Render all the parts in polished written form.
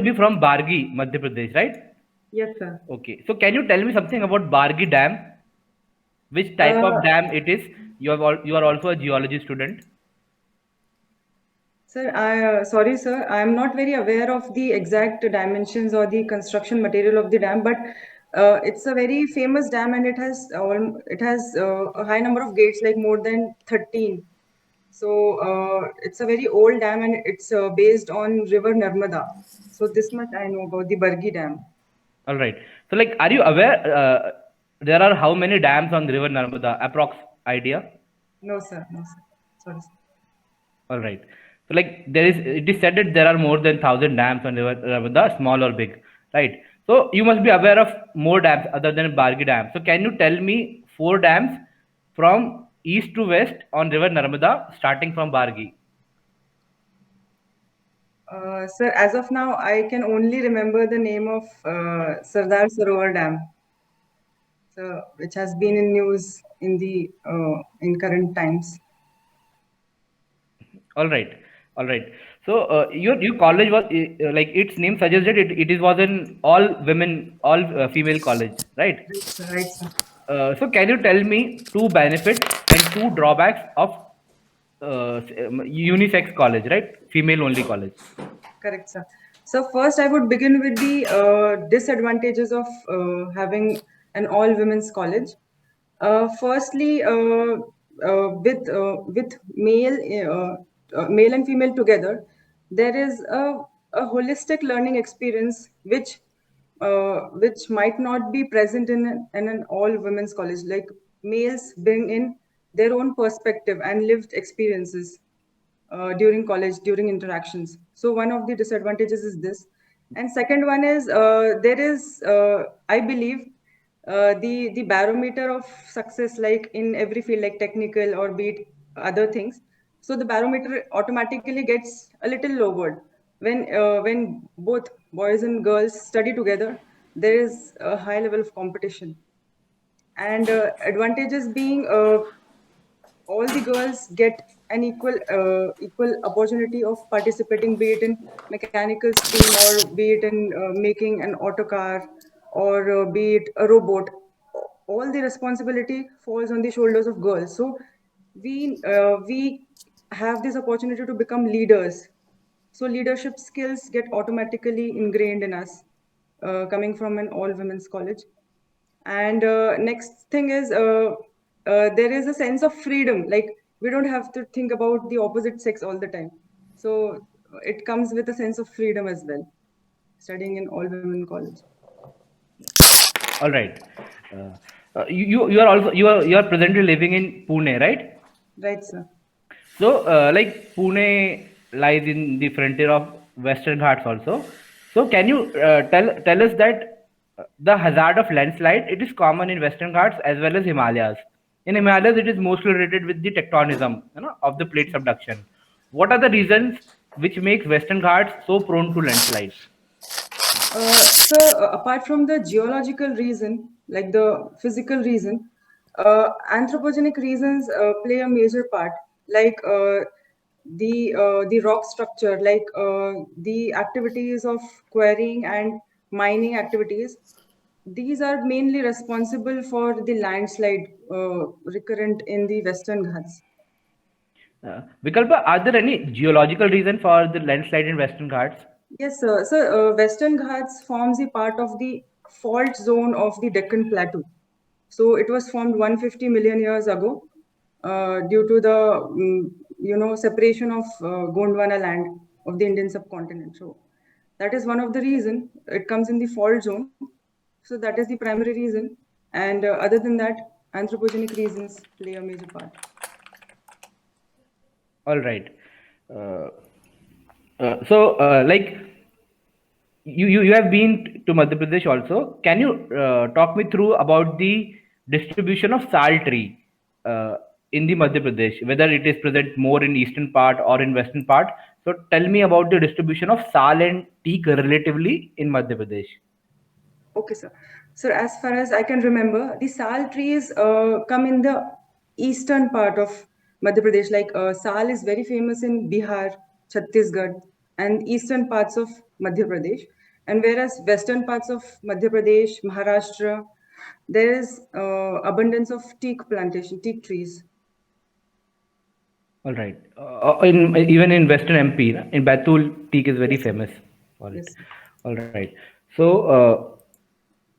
be from Bargi, Madhya Pradesh, right? Yes, sir. Okay. So can you tell me something about Bargi Dam? Which type of Uh, dam it is? You are also a geology student. Sir, sorry, sir, I am not very aware of the exact dimensions or the construction material of the dam, but it's a very famous dam and it has a high number of gates, like more than 13. So it's a very old dam and it's based on River Narmada. So this much I know about the Bargi Dam. All right. So like, are you aware? There are how many dams on the River Narmada? Approx idea. No, sir, no, sir. Sorry, sir. All right. So like there is, it is said that there are more than 1,000 dams on River Narmada, small or big, right? So you must be aware of more dams other than Bargi Dam. So can you tell me four dams from east to west on River Narmada, starting from Bargi? Sir, as of now, I can only remember the name of Sardar Sarovar Dam, so which has been in news in current times. All right, all right. So your college was like its name suggested it is was an all women, all female college, right? Right, sir. Right, sir. So can you tell me two benefits and two drawbacks of unisex college, right? Female only college. Correct, sir. So first, I would begin with the disadvantages of having an all-women's college. Firstly, with male and female together, there is a holistic learning experience which might not be present in an all-women's college. Like males bring in their own perspective and lived experiences during college, during interactions. So one of the disadvantages is this. And second one is there is, I believe, the barometer of success, like in every field, like technical or be it other things. So the barometer automatically gets a little lowered when both boys and girls study together. There is a high level of competition, and advantages being all the girls get an equal opportunity of participating, be it in mechanical stream or be it in making an auto car or be it a robot. All the responsibility falls on the shoulders of girls. So we have this opportunity to become leaders. So leadership skills get automatically ingrained in us, coming from an all women's college. And next thing is there is a sense of freedom. Like we don't have to think about the opposite sex all the time. So it comes with a sense of freedom as well, studying in all women college. All right. Uh, you are also you are presently living in Pune, right? Right, sir. So like Pune lies in the frontier of Western Ghats also. So can you tell us that the hazard of landslide it is common in Western Ghats as well as Himalayas. In Himalayas, it is mostly related with the tectonism, of the plate subduction. What are the reasons which makes Western Ghats so prone to landslides? Apart from the geological reason, like the physical reason, anthropogenic reasons play a major part, like the rock structure, like the activities of quarrying and mining activities. These are mainly responsible for the landslide recurrent in the Western Ghats. Vikalpa, are there any geological reason for the landslide in Western Ghats? Yes, sir. So, Western Ghats forms a part of the fault zone of the Deccan Plateau. So, it was formed 150 million years ago due to the separation of Gondwana land of the Indian subcontinent. So, that is one of the reason it comes in the fault zone. So, that is the primary reason. And other than that, anthropogenic reasons play a major part. All right. Uh, so, like you have been to Madhya Pradesh also. Can you talk me through about the distribution of sal tree uh, in the Madhya Pradesh, whether it is present more in eastern part or in western part? So tell me about the distribution of sal and teak relatively in Madhya Pradesh. Okay, sir. So as far as I can remember, the sal trees come in the eastern part of Madhya Pradesh. Like sal is very famous in Bihar, Chhattisgarh, and eastern parts of Madhya Pradesh. And whereas western parts of Madhya Pradesh, Maharashtra, there is abundance of teak trees. All right. In even in Western MP, in Batul, teak is very Yes, famous for it. yes, All right. So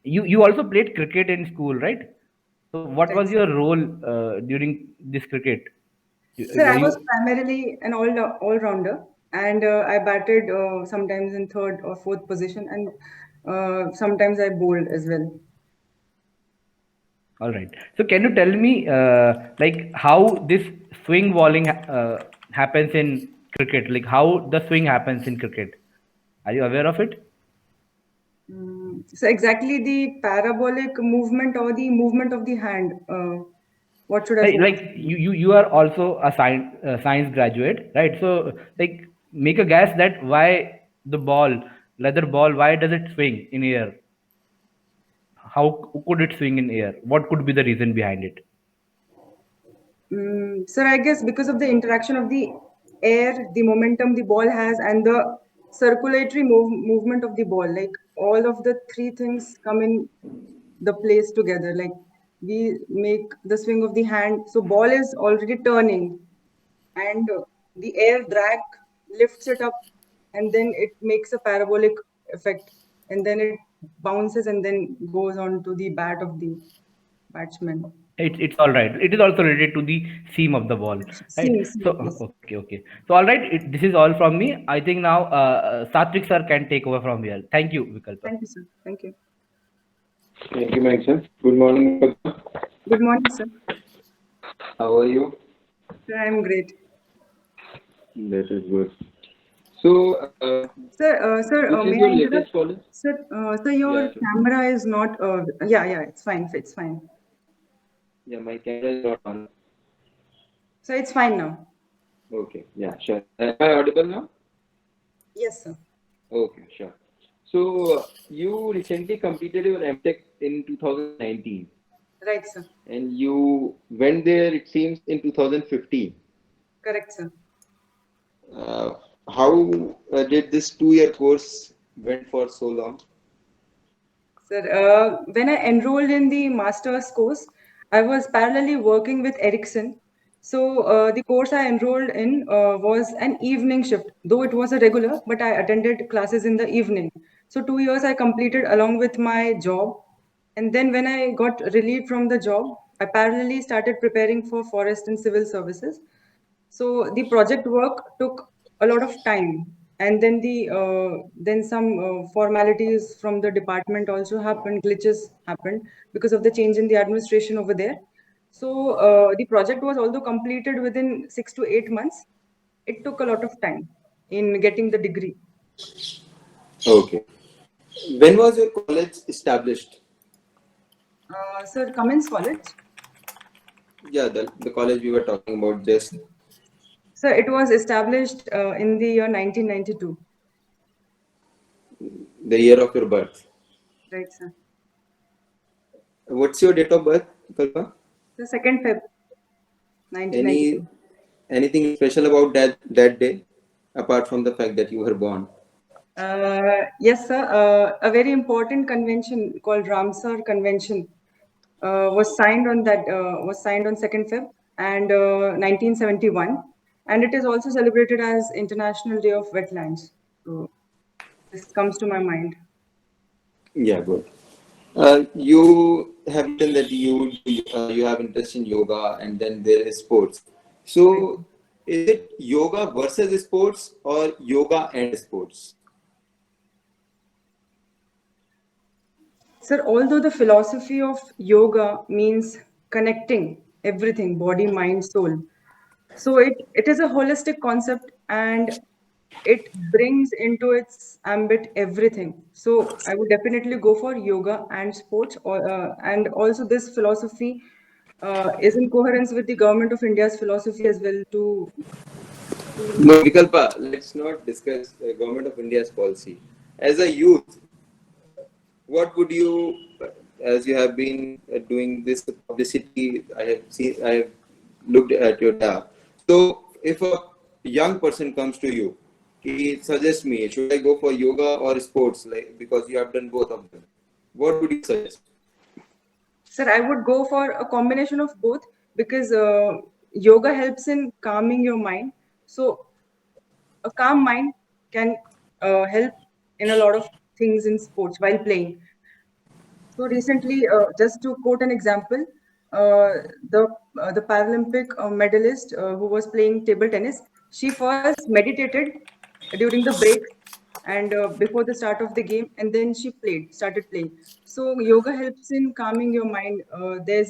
you also played cricket in school, right? So what right, was sir. your role during this cricket? Sir, Were I was you primarily an all rounder, and I batted sometimes in third or fourth position, and sometimes I bowled as well. all right? So can you tell me like how this swing bowling happens in cricket? Like how the swing happens in cricket? Are you aware of it? So exactly the parabolic movement or the movement of the hand. What should I Like focus on? you are also a science graduate, right? So like make a guess that why the ball, leather ball, why does it swing in air? How could it swing in air? What could be the reason behind it? Sir, I guess because of the interaction of the air, the momentum the ball has, and the circulatory movement of the ball, like all of the three things come in the place together. Like we make the swing of the hand, so ball is already turning, and the air drag lifts it up, and then it makes a parabolic effect, and then it bounces and then goes on to the bat of the batsman. It's all right. It is also related to the seam of the ball, right? Seems, So yes. okay. So all right, this is all from me. I think now Satwik sir can take over from here. Thank you, Vikalpa. Thank you, sir. Thank you. Thank you, Mike sir. Good morning, Kalpa. Good morning, sir. How are you? Sir, I'm great. That is good. So, Sir, which is may your I interrupt? latest college? Sir, Yeah, your sure. camera is not. Yeah, it's fine. It's fine. Yeah, my camera is not on. So it's fine now. Okay, yeah, sure. Am I audible now? Yes, sir. Okay, sure. So, you recently completed your MTech in 2019 Right, sir. and you went there, it seems, in 2015. Correct, sir. Uh, how did this 2 year course went for so long? Sir, when I enrolled in the master's course, I was parallelly working with Ericsson. So the course I enrolled in was an evening shift, though it was a regular, but I attended classes in the evening. So 2 years I completed along with my job. And then when I got relieved from the job, I parallelly started preparing for forest and civil services. So the project work took a lot of time, and then then some formalities from the department also happened. Glitches happened because of the change in the administration over there. So the project was although completed within 6 to 8 months, it took a lot of time in getting the degree. Okay. When was your college established? Sir, Cummins College. Yeah, the college we were talking about just So it was established in the year 1992. the year of your birth. Right, sir. What's your date of birth, Kalpa? The 2nd Feb, Any 1992. anything special about that day, apart from the fact that you were born? Yes, sir. A very important convention called Ramsar Convention was signed on 2nd Feb and 1971, and it is also celebrated as International Day of Wetlands. So this comes to my mind. Yeah, good. You have written that you have interest in yoga, and then there is sports. Right. So, is it yoga versus sports or yoga and sports? Sir, although the philosophy of yoga means connecting everything, body, mind, soul, so it is a holistic concept, and it brings into its ambit everything. So I would definitely go for yoga and sports, and also this philosophy is in coherence with the government of India's philosophy as well. No, Vikalpa, let's not discuss the government of India's policy. As a youth, what would you, as you have been doing this publicity, I have looked at your data. So, if a young person comes to you Suggest me, should I go for yoga or sports? Like, because you have done both of them. What would you suggest? Sir, I would go for a combination of both because yoga helps in calming your mind. So a calm mind can help in a lot of things in sports while playing. So recently, just to quote an example, uh, the the Paralympic medalist who was playing table tennis, she first meditated during the break and before the start of the game, and then she started playing. So yoga helps in calming your mind. There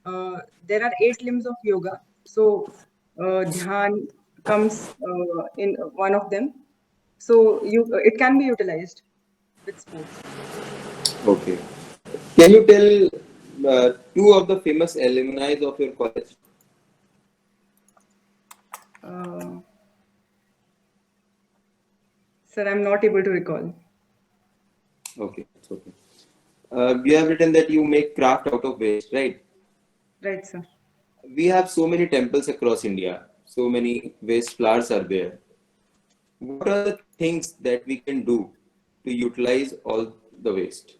are 8 limbs of yoga. So dhyan comes in one of them. So it can be utilized with sports. Okay. Can you tell two of the famous alumni of your college? Uh, Sir, I'm not able to recall. Okay, it's okay. You have written that you make craft out of waste, right? Right, sir. We have so many temples across India. So many waste flowers are there. What are the things that we can do to utilize all the waste?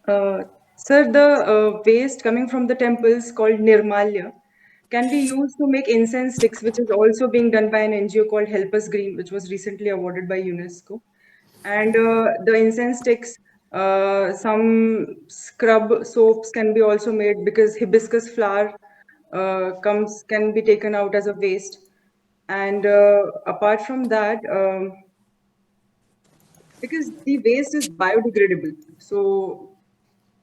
Uh, Sir, the waste coming from the temples called Nirmalya can be used to make incense sticks, which is also being done by an NGO called Help Us Green, which was recently awarded by UNESCO. And the incense sticks, some scrub soaps can be also made because hibiscus flower can be taken out as a waste. And apart from that, because the waste is biodegradable, so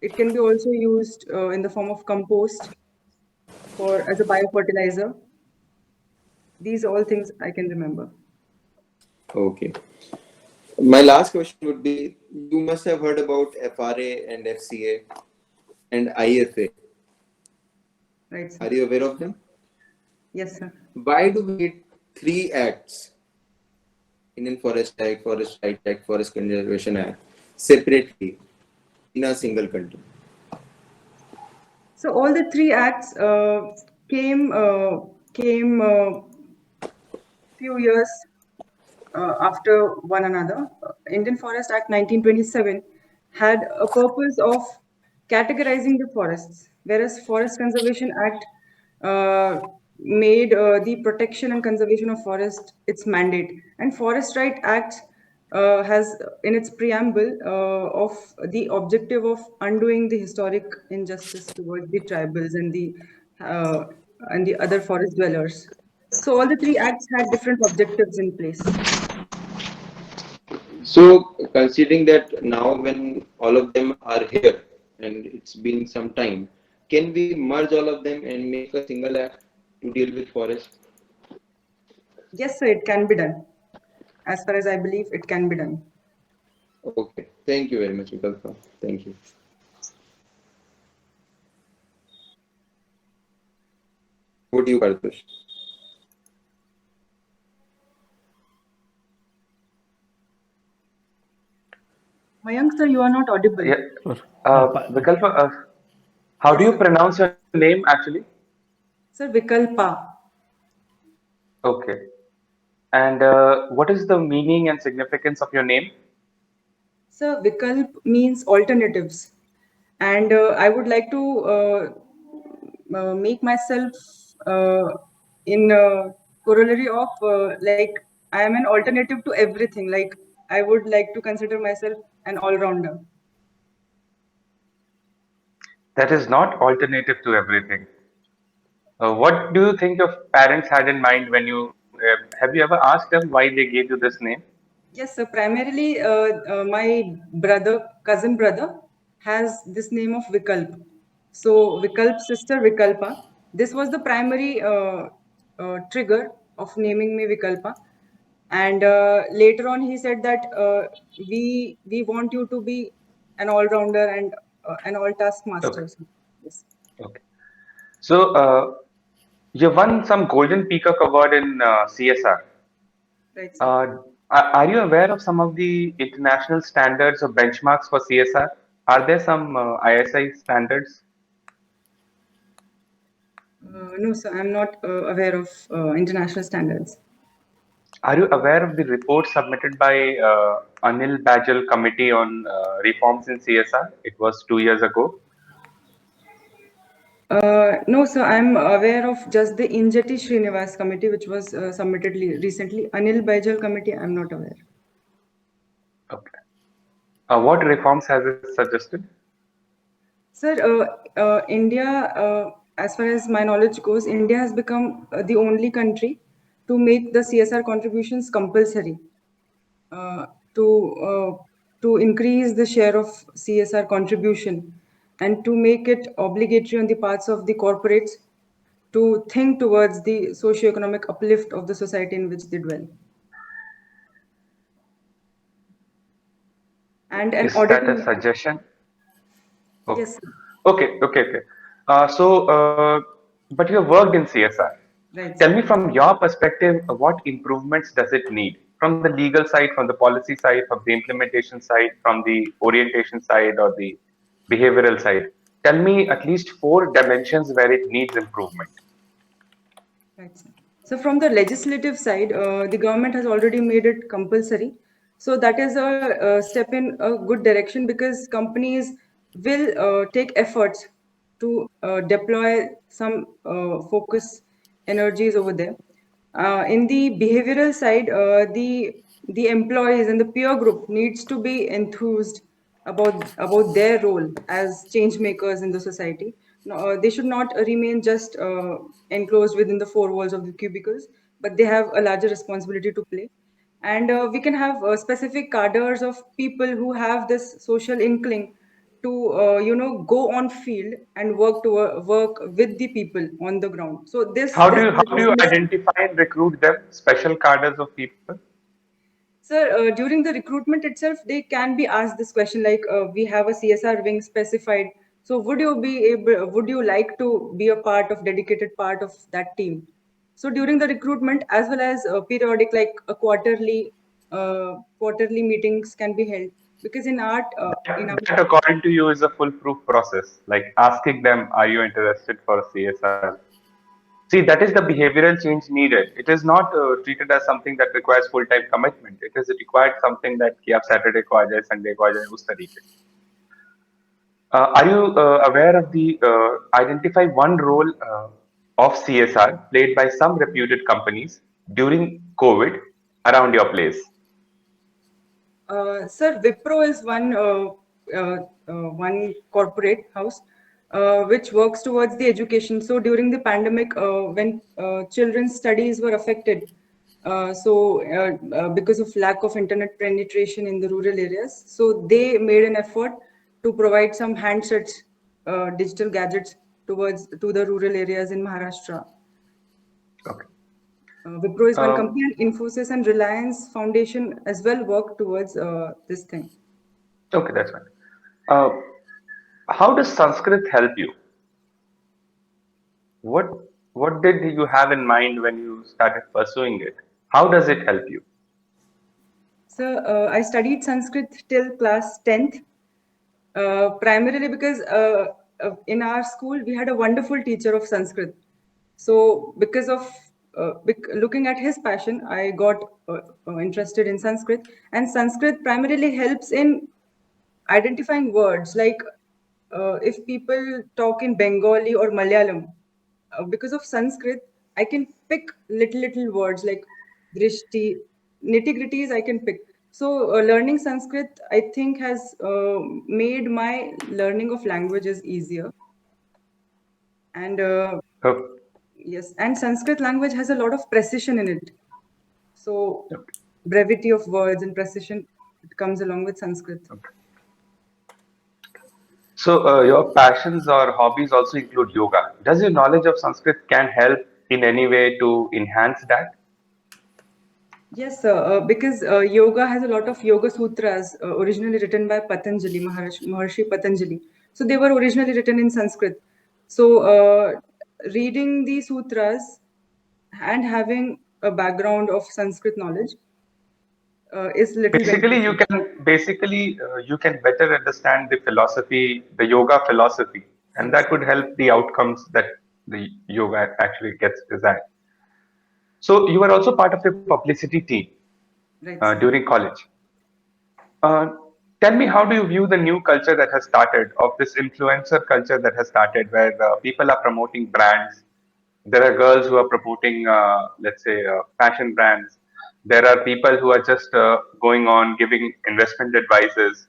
it can be also used in the form of compost for as a biofertilizer. These all things I can remember. Okay. My last question would be, you must have heard about FRA and FCA and IFA. Right, sir? Are you aware of them? Yes, sir. Why do we need three acts? Indian Forest Act, Forest Right Act, Forest Conservation Act, separately in a single country? So all the 3 acts came few years after one another. Indian Forest Act 1927 had a purpose of categorizing the forests, whereas Forest Conservation Act uh, made the protection and conservation of forest its mandate. And Forest Right Act has in its preamble of the objective of undoing the historic injustice towards the tribals uh, and the other forest dwellers. So all the 3 acts had different objectives in place. So, considering that now when all of them are here and it's been some time, can we merge all of them and make a single act to deal with forest? Yes, sir, it can be done. As far as I believe, it can be done. Okay, thank you very much, Vikalpa. Thank you. What do you, Partosh? Mayank, sir, you are not audible. Yeah. Uh, Vikalpa, how do Yes, you sir. pronounce your name actually? Sir, Vikalpa. Okay. And what is the meaning and significance of your name? Sir, Vikalp means alternatives. And I would like to make myself in corollary of like I am an alternative to everything. Like I would like to consider myself an all-rounder. That is not alternative to everything. What do you think your parents had in mind when you have you ever asked them why they gave you this name? Yes, sir. Primarily, my cousin brother, has this name of Vikalp. So Vikalp's sister Vikalpa. This was the primary trigger of naming me Vikalpa. And later on, he said that we want you to be an all-rounder and an all-task master. Okay. So, yes, Okay. So you won some Golden Peacock Award in CSR. right, sir. Uh, are you aware of some of the international standards or benchmarks for CSR? Are there some ISI standards? No, sir, I'm not aware of international standards. Are you aware of the report submitted by Anil Bajal Committee on Reforms in CSR? It was 2 years ago. No, sir, I'm aware of just the Injeti Srinivas committee, which was submitted recently. Anil Baijal committee, I'm not aware. Okay. What reforms has it suggested? Sir, India, as far as my knowledge goes, India has become the only country to make the CSR contributions compulsory, uh, to uh, to increase the share of CSR contribution and to make it obligatory on the parts of the corporates to think towards the socio-economic uplift of the society in which they dwell. And an Is audit. that a suggestion? Oh, Yes, sir. okay. But you have worked in CSR. Right, Tell sir. me from your perspective, what improvements does it need? From the legal side, from the policy side, from the implementation side, from the orientation side, or the behavioral side? Tell me at least four dimensions where it needs improvement. Right, sir. So from the legislative side, the government has already made it compulsory. So that is a step in a good direction because companies will take efforts to deploy some focus energies over there. In the behavioral side, the employees and the peer group needs to be enthused about their role as change makers in the society. No, they should not remain just enclosed within the four walls of the cubicles, but they have a larger responsibility to play. And we can have specific cadres of people who have this social inkling to go on field and work with the people on the ground. So this How bit do is you missing. identify and recruit them? Special cadres of people? Sir, during the recruitment itself, they can be asked this question like, we have a CSR wing specified. So would you like to be a dedicated part of that team? So during the recruitment, as well as periodic, like a quarterly meetings can be held. Because in our That, according to you, is a foolproof process. Like asking them, "Are you interested for CSR?" See, that is the behavioral change needed. It is not treated as something that requires full-time commitment. It is required something that कि आप Saturday को आ जाए, Sunday को आ जाए, उस तरीके से. Are you aware of the identify one role of CSR played by some reputed companies during COVID around your place? Sir, Wipro is one corporate house which works towards the education. So during the pandemic, when children's studies were affected, because of lack of internet penetration in the rural areas, so they made an effort to provide some handsets, digital gadgets to the rural areas in Maharashtra. Okay. Wipro is one Uh, company, and Infosys and Reliance Foundation as well work towards this thing. okay, that's fine. Uh, how does Sanskrit help you? What what did you have in mind when you started pursuing it? How does it help you? So I studied Sanskrit till class 10th, primarily because in our school we had a wonderful teacher of Sanskrit. So because of looking at his passion, I got interested in Sanskrit. And Sanskrit primarily helps in identifying words like if people talk in Bengali or Malayalam, because of Sanskrit, I can pick little words like drishti, nitty gritties I can pick. So learning Sanskrit, I think, has made my learning of languages easier. And Oh, yes, and Sanskrit language has a lot of precision in it. So okay, brevity of words and precision, it comes along with Sanskrit. okay. So your passions or hobbies also include yoga. Does your knowledge of Sanskrit can help in any way to enhance that? Yes, sir, because yoga has a lot of yoga sutras originally written by Patanjali, Maharshi Patanjali. So they were originally written in Sanskrit. So reading the sutras and having a background of Sanskrit knowledge is little beneficial. You can better understand the philosophy, the yoga philosophy, and Yes. that would help the outcomes that the yoga actually gets desired. So you were also part of the publicity team Right, sir. during college. Uh, Tell me, how do you view the new culture that has started, of this influencer culture that has started, where people are promoting brands? There are girls who are promoting, let's say, fashion brands. There are people who are just going on giving investment advices,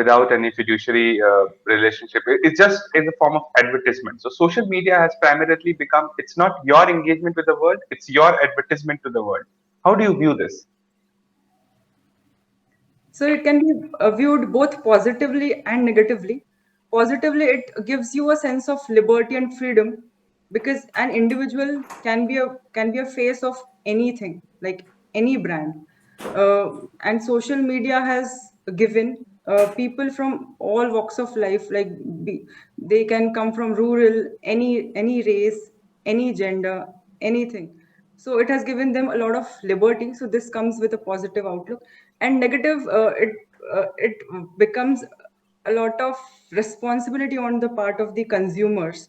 without any fiduciary relationship. It's just in the form of advertisement. So social media has primarily become, it's not your engagement with the world, it's your advertisement to the world. How do you view this? So it can be viewed both positively and negatively. Positively, it gives you a sense of liberty and freedom because an individual can be a face of anything, like any brand. And social media has given people from all walks of life, like they can come from rural, any race, any gender, anything. So it has given them a lot of liberty. So this comes with a positive outlook. And negative, it becomes a lot of responsibility on the part of the consumers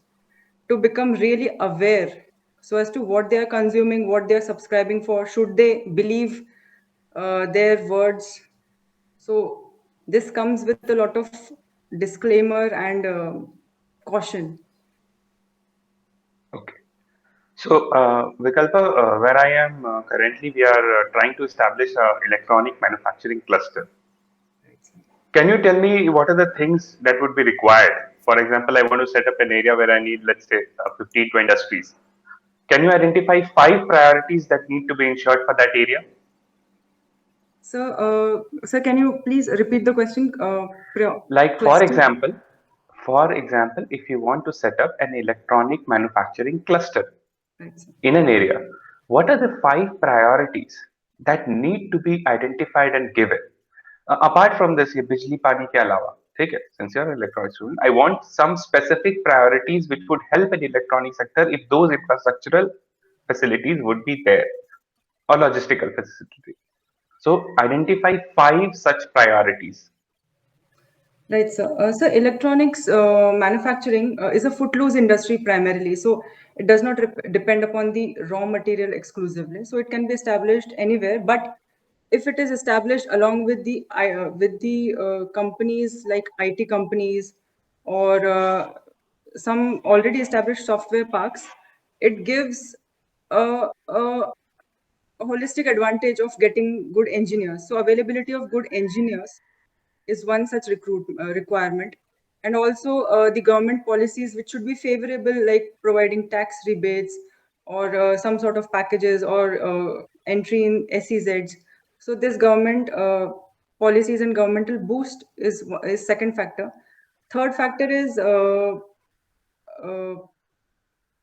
to become really aware so as to what they are consuming, what they are subscribing for, should they believe their words. So this comes with a lot of disclaimer and caution. Okay. So, Vikalpa, where I am currently, we are trying to establish a electronic manufacturing cluster. Can you tell me what are the things that would be required? For example, I want to set up an area where I need, let's say, 15 to industries. Can you identify 5 priorities that need to be ensured for that area? Sir, can you please repeat the question? Like, Cluster. for example, if you want to set up an electronic manufacturing cluster Right, sir. in an area, what are the 5 priorities that need to be identified and given? Apart from this, ये बिजली पानी के अलावा, ठीक है? Since you're an electronics student, I want some specific priorities which would help an electronic sector if those infrastructural facilities would be there, or logistical facility. So identify 5 such priorities. Right, sir. So electronics manufacturing is a footloose industry primarily. So it does not depend upon the raw material exclusively. So it can be established anywhere. But if it is established along with the companies like IT companies or some already established software parks, it gives a holistic advantage of getting good engineers. So availability of good engineers is one such requirement. And also the government policies which should be favorable, like providing tax rebates or some sort of packages or entry in SEZs. So this government policies and governmental boost is second factor. Third factor is uh,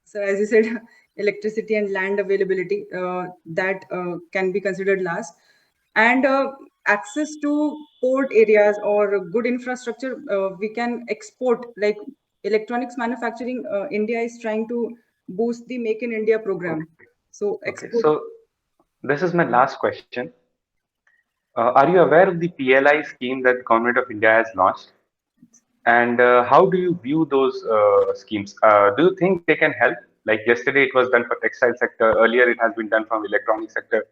so as you said, electricity and land availability, that can be considered last. And access to port areas or good infrastructure, we can export, like electronics manufacturing. India is trying to boost the Make in India program. So Okay, export. so this is my last question. Are you aware of the PLI scheme that the government of India has launched? And how do you view those schemes? Do you think they can help? Like yesterday, it was done for textile sector. Earlier, it has been done from electronic sector.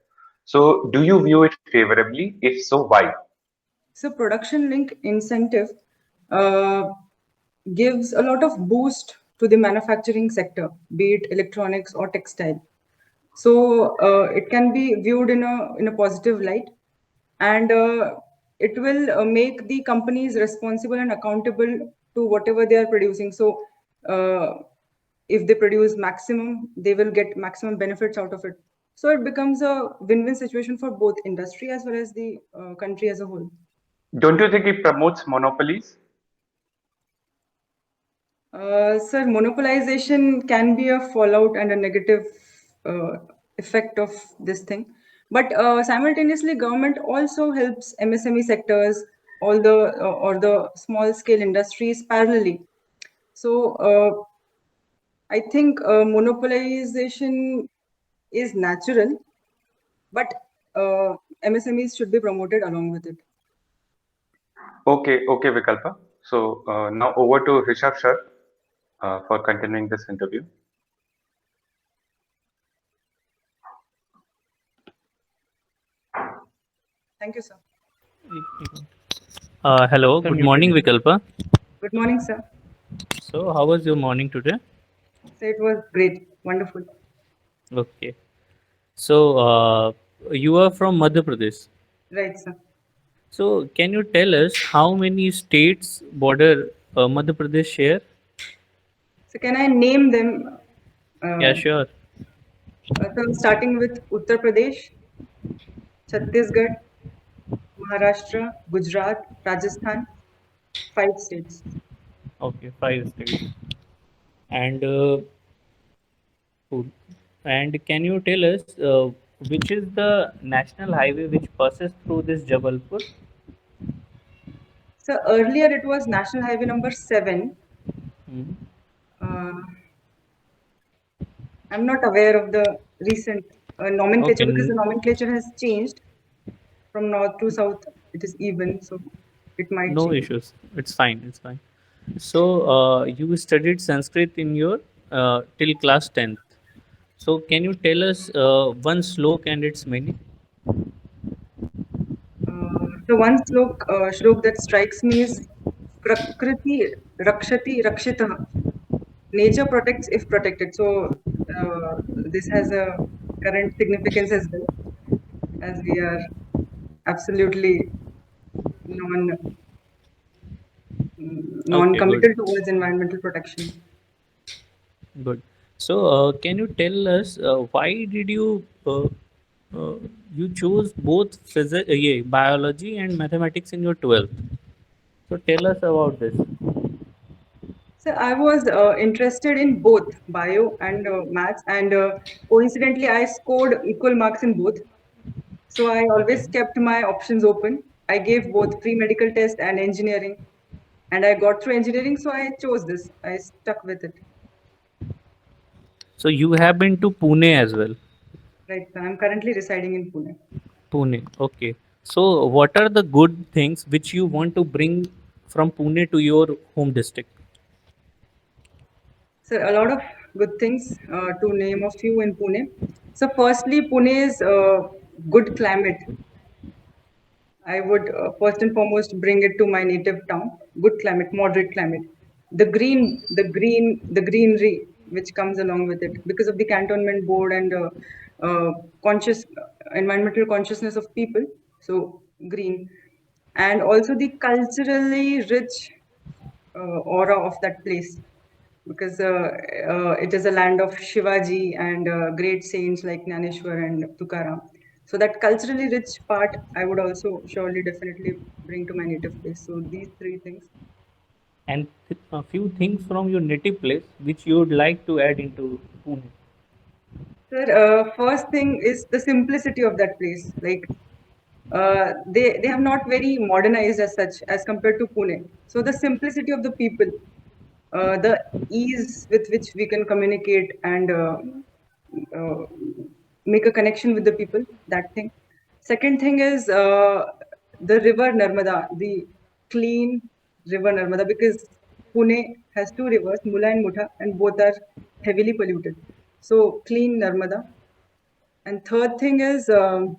So, do you view it favorably? If so, why? So production link incentive uh, gives a lot of boost to the manufacturing sector, be it electronics or textile. So it can be viewed in a positive light, and it will make the companies responsible and accountable to whatever they are producing. So if they produce maximum, they will get maximum benefits out of it. So it becomes a win-win situation for both industry as well as the country as a whole. Don't you think it promotes monopolies? Sir, monopolization can be a fallout and a negative uh, effect of this thing. But simultaneously, government also helps MSME sectors, all the or the small scale industries parallelly. So I think monopolization is natural, but MSMEs should be promoted along with it. Okay, okay, Vikalpa. So now over to Rishabh sir for continuing this interview. Thank you, sir. Hello, Sir, good muted. morning, Vikalpa. Good morning, sir. So, how was your morning today? So it was great, wonderful. Okay. So, you are from Madhya Pradesh. Right, sir. So, can you tell us how many states border Madhya Pradesh share? So can I name them? Yeah, Uh, sure. so starting with Uttar Pradesh, Chhattisgarh, Maharashtra, Gujarat, Rajasthan, 5 states. Okay, five states. And cool. And can you tell us which is the national highway which passes through this Jabalpur? So earlier it was National Highway number 7. Hmm. Uh, I'm not aware of the recent Okay, nomenclature because the nomenclature has changed from north to south. It is even, so it might no change. issues. It's fine. It's fine. So you studied Sanskrit in your till class 10th. So can you tell us one slok and its meaning? The one shlok that strikes me is Prakriti Rakshati Rakshitah. Nature protects if protected. So this has a current significance as well, as we are absolutely non Okay, good, non-committal towards environmental protection. good. So can you tell us why did uh, you chose both yeah, biology and mathematics in your 12th? So tell us about this. So I was interested in both bio and maths, and coincidentally, I scored equal marks in both. So I always Okay. kept my options open. I gave both pre-medical test and engineering, and I got through engineering, so I chose this. I stuck with it. So you have been to Pune as well. Right. So I'm currently residing in Pune. Pune. Okay. So what are the good things which you want to bring from Pune to your home district? So a lot of good things to name a few in Pune. So firstly, Pune's good climate. I would first and foremost bring it to my native town. Good climate, moderate climate. The greenery which comes along with it because of the cantonment board and conscious environmental consciousness of people. So green, and also the culturally rich aura of that place because it is a land of Shivaji and great saints like Knaneshwar and Tukaram. So that culturally rich part, I would also surely definitely bring to my native place. So these three things. And a few things from your native place which you would like to add into Pune. Sir, first thing is the simplicity of that place. Like they have not very modernized as such as compared to Pune. So the simplicity of the people, the ease with which we can communicate and uh, make a connection with the people. That thing. Second thing is the river Narmada, the clean river Narmada, because Pune has two rivers, Mula and Mutha, and both are heavily polluted. So clean Narmada. And third thing is the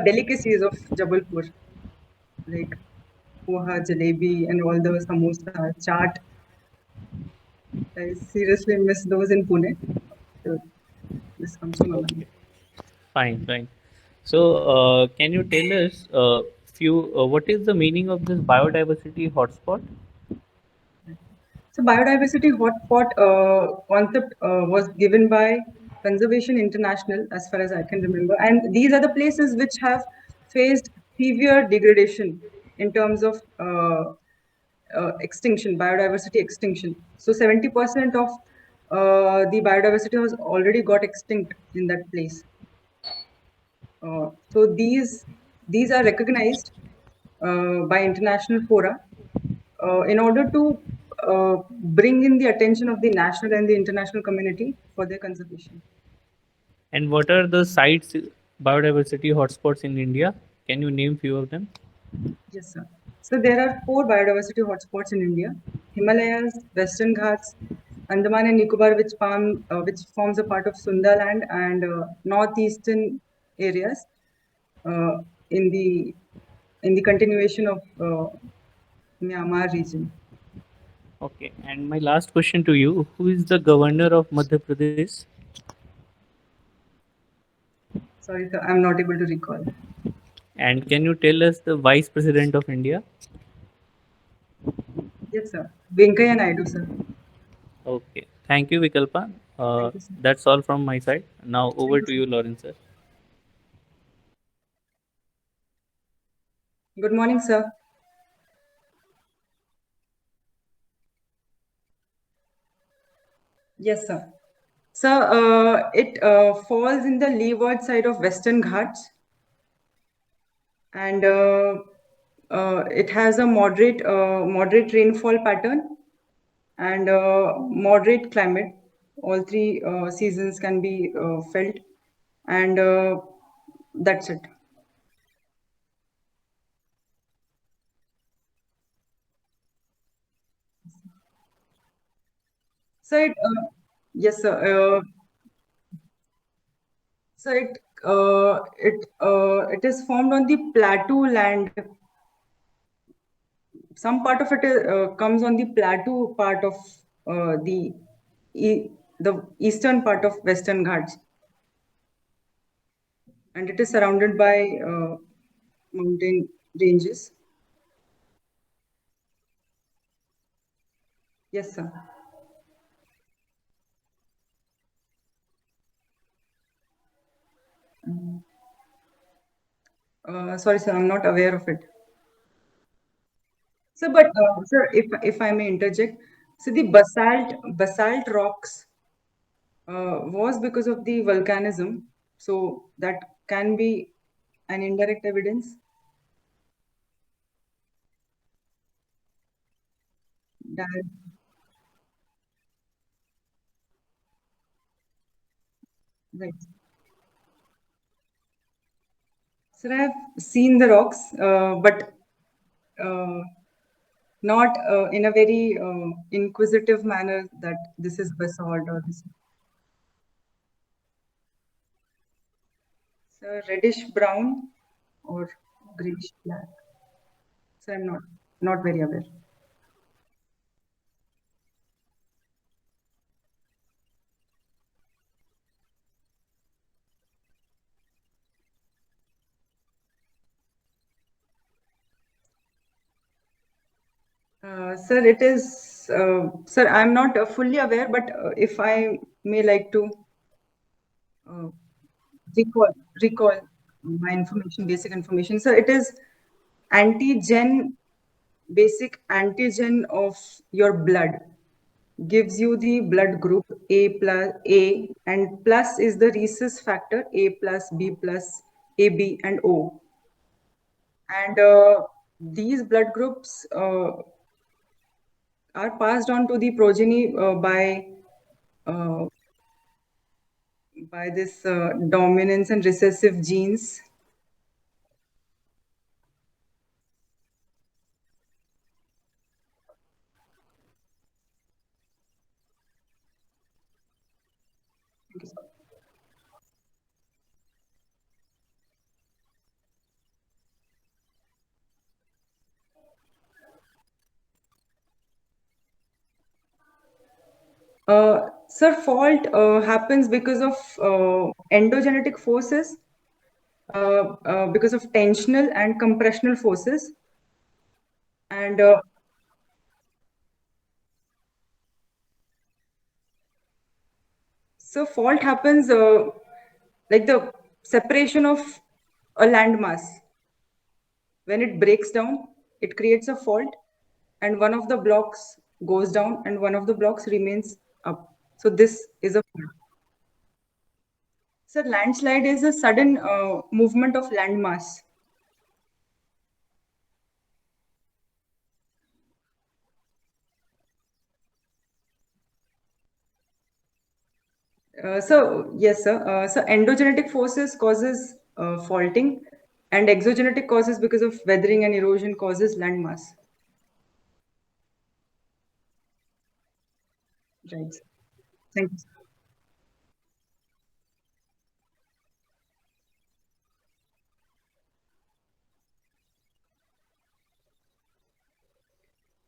delicacies of Jabalpur, like poha, jalebi, and all the samosa, chaat. I seriously miss those in Pune. So this comes to my mind. Okay, fine, fine. So can you tell us few what is the meaning of this biodiversity hotspot? So biodiversity hotspot concept was given by Conservation International, as far as I can remember, and these are the places which have faced severe degradation in terms of extinction, biodiversity extinction. So 70% of the biodiversity has already got extinct in that place. So these are recognized by international fora in order to bring in the attention of the national and the international community for their conservation. And what are the sites biodiversity hotspots in India? Can you name few of them? Yes, sir. So there are 4 biodiversity hotspots in India: Himalayas, Western Ghats, Andaman and Nicobar, which forms a part of Sundaland, and northeastern areas uh, in the continuation of Myanmar region. Okay. And my last question to you: who is the governor of Madhya Pradesh? Sorry, sir, I'm not able to recall. And can you tell us the vice president of India? Yes, sir. Venkaya Naidu, sir. Okay. Thank you, Vikalpa. Thank you, sir. That's all from my side. Now Thank over you, to sir. you, Lawrence sir. Good morning, sir. Yes, sir. Sir, it falls in the leeward side of Western Ghats, and it has a moderate rainfall pattern and moderate climate. All three seasons can be felt, and that's it. So yes, sir. So it is formed on the plateau land. Some part of it comes on the plateau part of e- the eastern part of Western Ghats, and it is surrounded by mountain ranges. Yes, sir. Sorry, sir, I'm not aware of it. So, but sir, if I may interject, so the basalt rocks was because of the volcanism, so that can be an indirect evidence that, right. Sir, I have seen the rocks, but uh, not in a very inquisitive manner that this is basalt or this. So reddish brown or greenish black. So I'm not very aware. Sir, it is, sir, I'm not fully aware, but if I may like to uh, recall, recall my information, basic information. So it is antigen, basic antigen of your blood gives you the blood group A plus A, and plus is the rhesus factor A plus B plus AB and O. And these blood groups are passed on to the progeny uh, by this dominance and recessive genes. Sir, fault happens because of endogenetic forces, because of tensional and compressional forces, and so fault happens like the separation of a landmass. When it breaks down, it creates a fault, and one of the blocks goes down, and one of the blocks remains up. So this is a fault. So landslide is a sudden movement of landmass. So yes, sir. So endogenetic forces causes faulting, and exogenetic causes because of weathering and erosion causes landmass. Right. Thank you.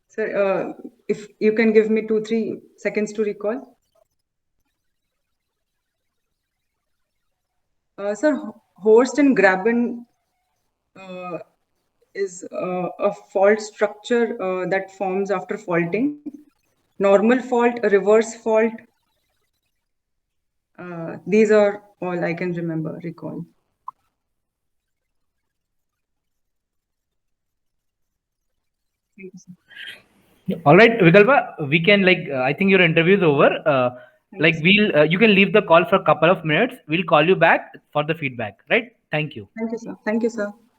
Sir, if you can give me 2-3 seconds to recall. Sir, Horst and Graben is a fault structure that forms after faulting. Normal fault, a reverse fault. These are all I can recall. Thank you, sir. All right, Vikalpa, we can I think your interview is over. Thank you, We'll you can leave the call for a couple of minutes. We'll call you back for the feedback. Right? Thank you. Thank you, sir. Thank you, sir.